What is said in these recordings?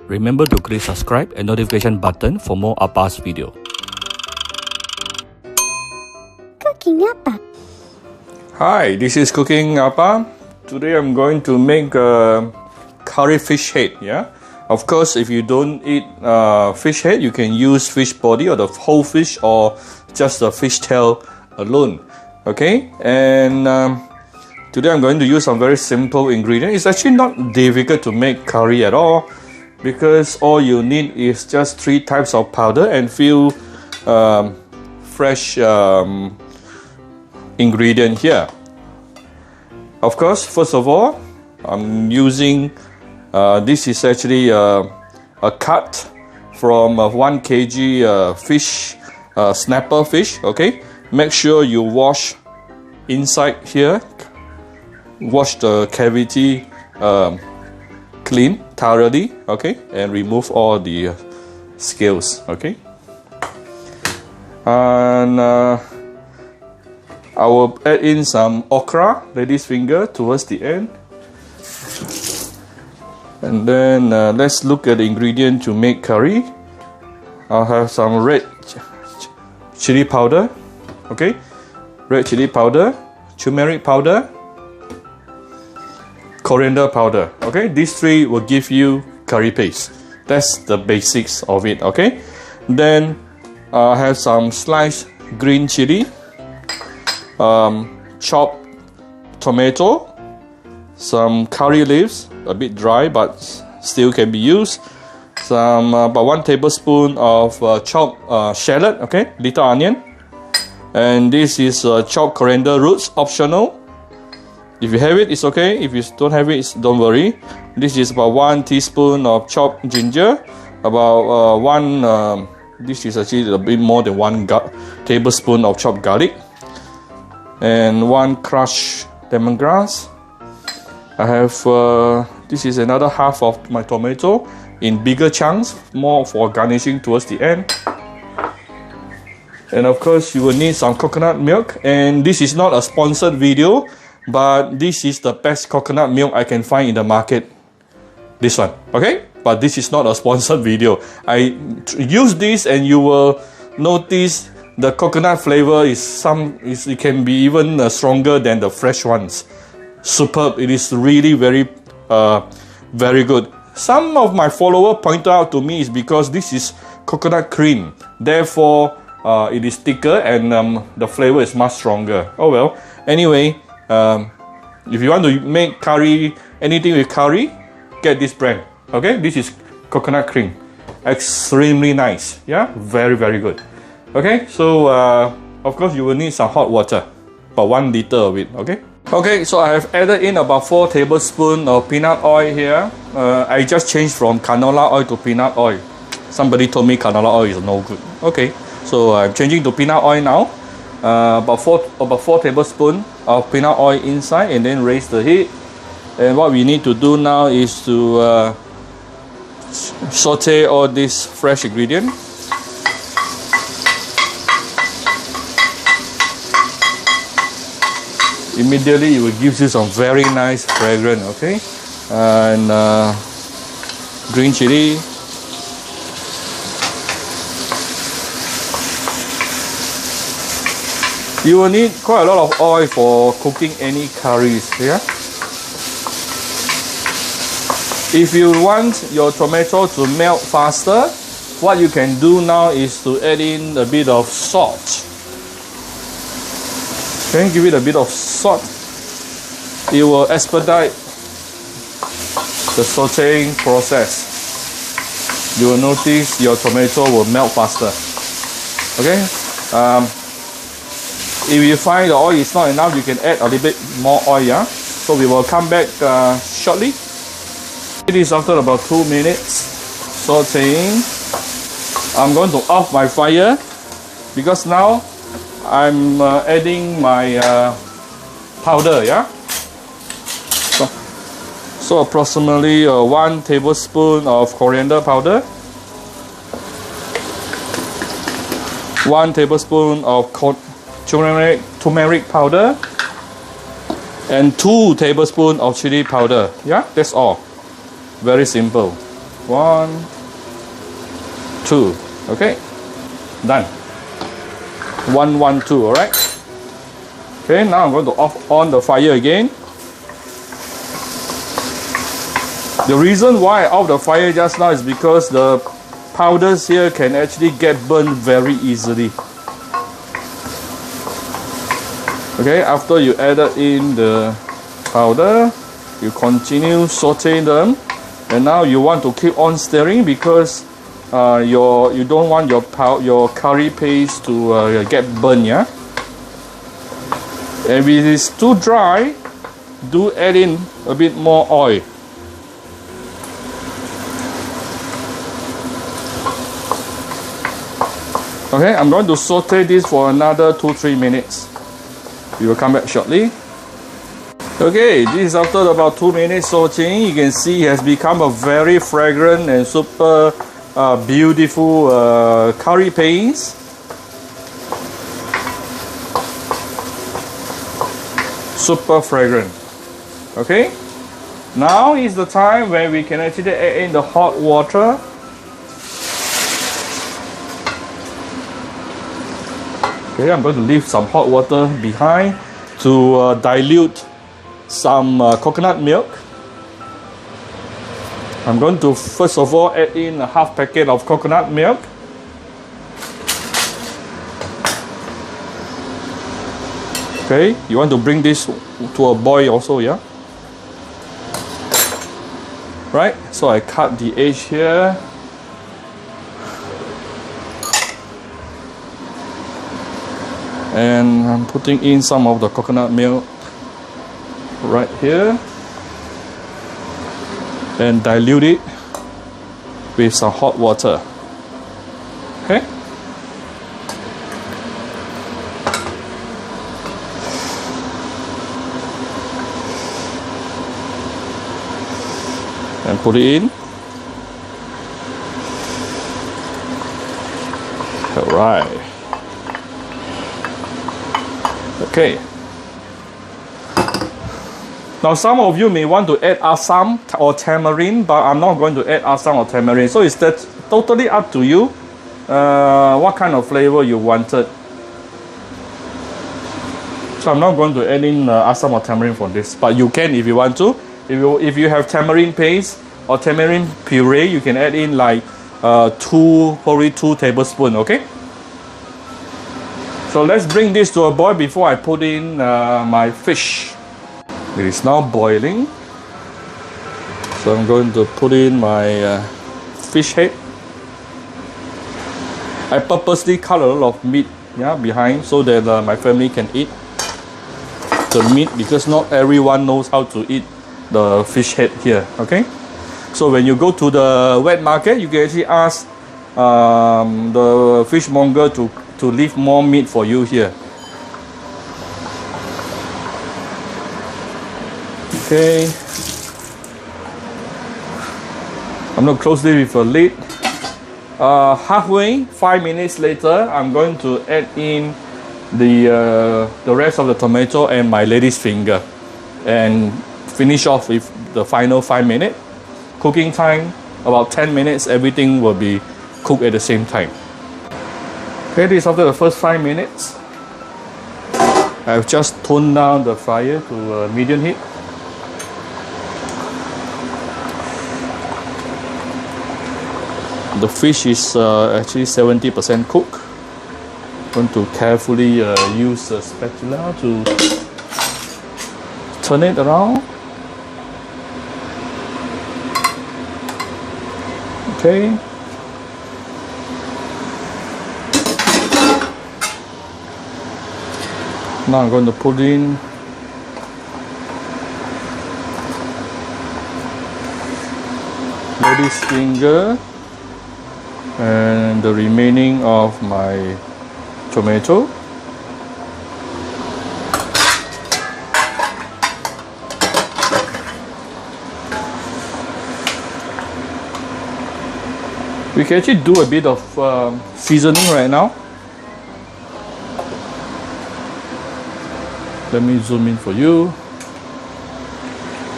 Remember to click subscribe and notification button for more Appa's video. Cooking Appa. Hi, this is Cooking Appa. Today I'm going to make a curry fish head. Yeah, of course, if you don't eat fish head, you can use fish body or the whole fish or just the fish tail alone. Okay, and today I'm going to use some very simple ingredients. It's actually not difficult to make curry at all, because all you need is just 3 types of powder and few fresh ingredient here. Of course, first of all, I'm using this is actually a cut from 1 kg fish, snapper fish. Okay, make sure you wash inside here, wash the cavity clean thoroughly, okay, and remove all the scales, okay. And I will add in some okra, lady's finger, towards the end. And then let's look at the ingredient to make curry. I'll have some red chili powder, okay, red chili powder, turmeric powder, coriander powder. Okay, these 3 will give you curry paste. That's the basics of it. Okay, then I have some sliced green chili, chopped tomato, some curry leaves, a bit dry but still can be used, some about 1 tablespoon of chopped shallot, okay, little onion, and this is chopped coriander roots, optional. If you have it, it's okay. If you don't have it, don't worry. This is about 1 teaspoon of chopped ginger, about this is actually a bit more than 1 tablespoon of chopped garlic, and 1 crushed lemongrass. I have this is another half of my tomato in bigger chunks, more for garnishing towards the end. And of course, you will need some coconut milk. And this is not a sponsored video, but this is the best coconut milk I can find in the market. This one, okay? But this is not a sponsored video. I use this and you will notice the coconut flavor it can be even stronger than the fresh ones. Superb. It is really very good. Some of my followers pointed out to me is because this is coconut cream, therefore it is thicker and the flavor is much stronger. Oh well. Anyway, if you want to make curry, anything with curry, get this brand. Okay, this is coconut cream, extremely nice. Yeah, very good. Okay, so of course you will need some hot water, about 1 liter of it. Okay, so I have added in about 4 tablespoons of peanut oil here. I just changed from canola oil to peanut oil. Somebody told me canola oil is no good. Okay, so I'm changing to peanut oil now. About 4 tablespoons of peanut oil inside, and then raise the heat. And what we need to do now is to saute all this fresh ingredient. Immediately it will give you some very nice fragrance, okay? And green chili. You will need quite a lot of oil for cooking any curries, yeah? If you want your tomato to melt faster, what you can do now is to add in a bit of salt. Okay, give it a bit of salt. It will expedite the sauteing process. You will notice your tomato will melt faster. Okay. If you find the oil is not enough, you can add a little bit more oil. Yeah. So we will come back shortly. It is after about 2 minutes sauteing. I'm going to off my fire because now I'm adding my powder, yeah. So approximately 1 tablespoon of coriander powder, 1 tablespoon of turmeric powder, and 2 tablespoons of chili powder. Yeah, that's all. Very simple. 1, 2. Okay, done. 1, 1, 2. All right. Okay, now I'm going to off on the fire again. The reason why I off the fire just now is because the powders here can actually get burned very easily. Okay, after you added in the powder, you continue sauteing them, and now you want to keep on stirring because you don't want your curry paste to get burnt, yeah. And if it is too dry, do add in a bit more oil. Okay, I'm going to saute this for another 2-3 minutes. We will come back shortly. Okay, this is after about 2 minutes sauteing. You can see it has become a very fragrant and super beautiful curry paste. Super fragrant. Okay, now is the time where we can actually add in the hot water. Okay, I'm going to leave some hot water behind to dilute some coconut milk. I'm going to first of all add in a half packet of coconut milk. Okay, you want to bring this to a boil also, yeah? Right, so I cut the edge here. And I'm putting in some of the coconut milk right here and dilute it with some hot water. Okay. And put it in. All right. Okay. Now some of you may want to add asam or tamarind, but I'm not going to add asam or tamarind. So it's totally up to you what kind of flavor you wanted. So I'm not going to add in asam or tamarind for this, but you can if you want to. If you have tamarind paste or tamarind puree, you can add in like probably 2 tablespoons, okay? So let's bring this to a boil before I put in my fish. It is now boiling. So I'm going to put in my fish head. I purposely cut a lot of meat, yeah, behind so that my family can eat the meat, because not everyone knows how to eat the fish head here, okay? So when you go to the wet market, you can actually ask the fishmonger to leave more meat for you here. Okay. I'm going to close this with a lid. Halfway, 5 minutes later, I'm going to add in the rest of the tomato and my lady's finger and finish off with the final 5 minutes. Cooking time about 10 minutes, everything will be cooked at the same time. Okay, this is after the first 5 minutes. I've just toned down the fire to medium heat. The fish is actually 70% cooked. I'm going to carefully use a spatula to turn it around. Okay. Now I'm going to put in lady's finger and the remaining of my tomato. We can actually do a bit of seasoning right now. Let me zoom in for you.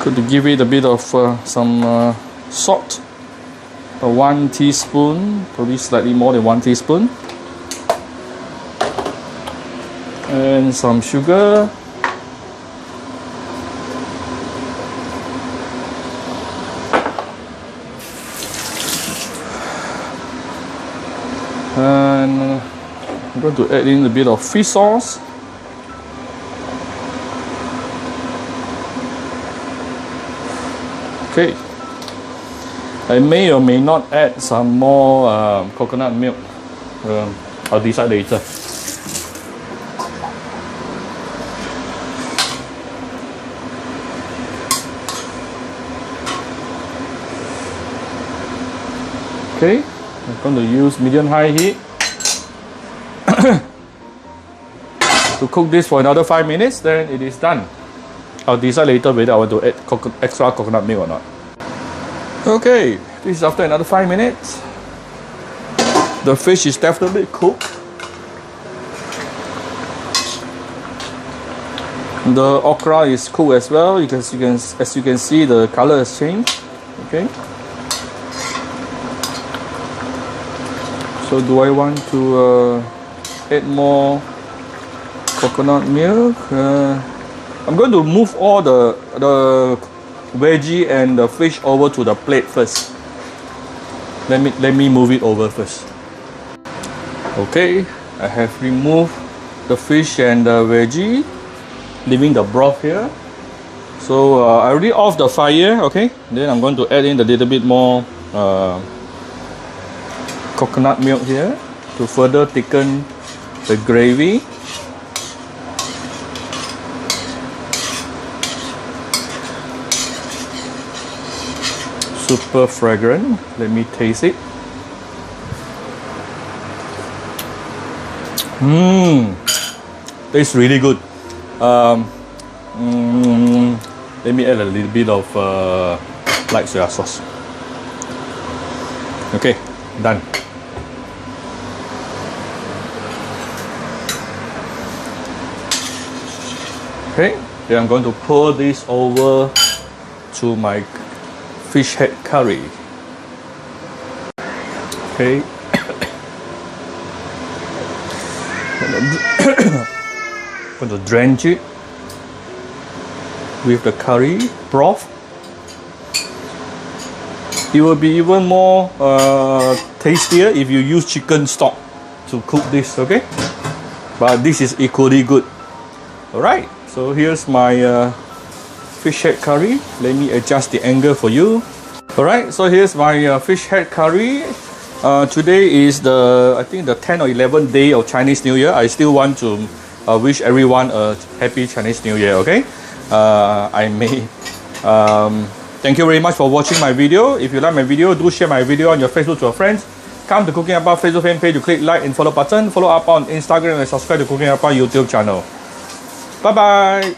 Could give it a bit of some salt. 1 teaspoon, probably slightly more than 1 teaspoon. And some sugar. And I'm going to add in a bit of fish sauce. Okay. I may or may not add some more coconut milk. I'll decide later. Okay, I'm going to use medium-high heat to cook this for another 5 minutes, then it is done. I'll decide later whether I want to add extra coconut milk or not. Okay, this is after another 5 minutes. The fish is definitely cooked. The okra is cooked as well. As you can see, the color has changed. Okay. So do I want to add more coconut milk? I'm going to move all the veggie and the fish over to the plate first. Let me move it over first. Okay, I have removed the fish and the veggie, leaving the broth here. So I already off the fire. Okay, then I'm going to add in a little bit more coconut milk here to further thicken the gravy. Super fragrant. Let me taste it. Tastes really good. Let me add a little bit of light soy sauce. Okay, done. Okay, then I'm going to pour this over to my fish head curry. Okay. I'm going to drench it with the curry broth. It will be even more tastier if you use chicken stock to cook this, okay? But this is equally good. Alright, so here's my fish head curry. Let me adjust the angle for you. Alright, so here's my fish head curry. Today is I think the 10th or 11th day of Chinese New Year. I still want to wish everyone a happy Chinese New Year, okay? Thank you very much for watching my video. If you like my video, do share my video on your Facebook to your friends. Come to Cooking Appa Facebook fan page to click like and follow button. Follow Appa on Instagram and subscribe to Cooking Appa YouTube channel. Bye bye.